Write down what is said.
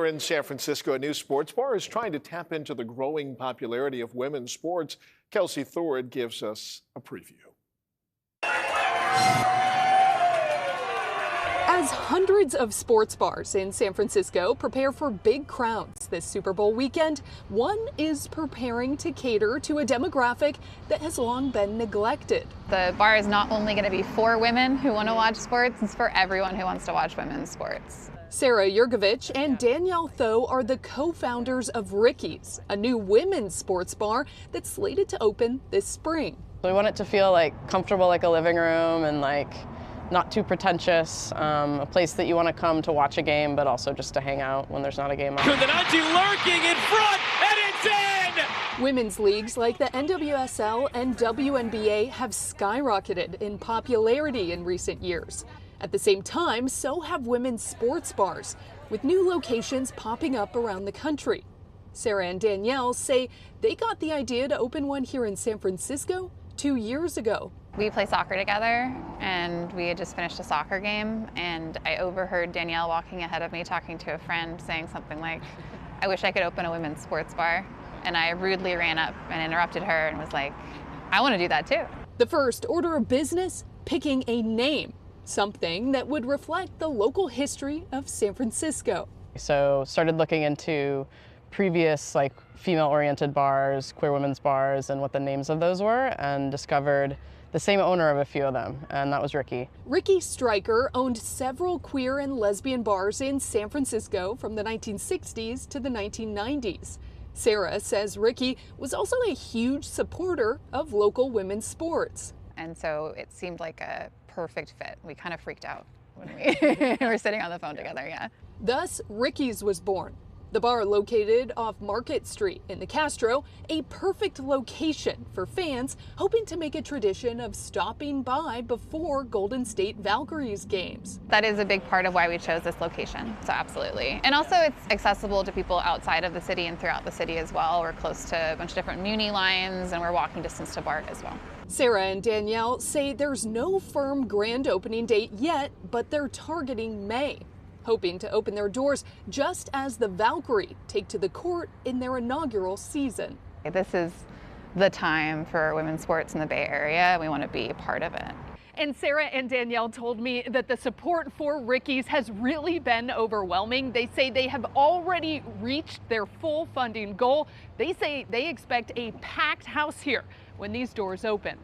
Here in San Francisco, a new sports bar is trying to tap into the growing popularity of women's sports. Kelsi Thorud gives us a preview. As hundreds of sports bars in San Francisco prepare for big crowds this Super Bowl weekend, one is preparing to cater to a demographic that has long been neglected. The bar is not only going to be for women who want to watch sports, it's for everyone who wants to watch women's sports. Sarah Yurgovich and Danielle Tho are the co-founders of Ricky's, a new women's sports bar that's slated to open this spring. We want it to feel comfortable, like a living room, and not too pretentious, a place that you want to come to watch a game, but also just to hang out when there's not a game on. Kudananchi lurking in front, and it's in! Women's leagues like the NWSL and WNBA have skyrocketed in popularity in recent years. At the same time, so have women's sports bars, with new locations popping up around the country. Sarah and Danielle say they got the idea to open one here in San Francisco 2 years ago. We play soccer together, and we had just finished a soccer game, and I overheard Danielle walking ahead of me talking to a friend saying something like, "I wish I could open a women's sports bar." And I rudely ran up and interrupted her and was like, "I want to do that too." The first order of business, picking a name, something that would reflect the local history of San Francisco. So started looking into previous female-oriented bars, queer women's bars, and what the names of those were, and discovered the same owner of a few of them, and that was Ricky. Ricky Stryker owned several queer and lesbian bars in San Francisco from the 1960s to the 1990s. Sarah says Ricky was also a huge supporter of local women's sports. And so it seemed like a perfect fit. We kind of freaked out when we were sitting on the phone together, yeah. Thus, Ricky's was born. The bar located off Market Street in the Castro, a perfect location for fans hoping to make a tradition of stopping by before Golden State Valkyries games. That is a big part of why we chose this location, so absolutely. And also it's accessible to people outside of the city and throughout the city as well. We're close to a bunch of different Muni lines, and we're walking distance to BART as well. Sarah and Danielle say there's no firm grand opening date yet, but they're targeting May, hoping to open their doors just as the Valkyrie take to the court in their inaugural season. This is the time for women's sports in the Bay Area. We want to be a part of it. And Sarah and Danielle told me that the support for Ricky's has really been overwhelming. They say they have already reached their full funding goal. They say they expect a packed house here when these doors open.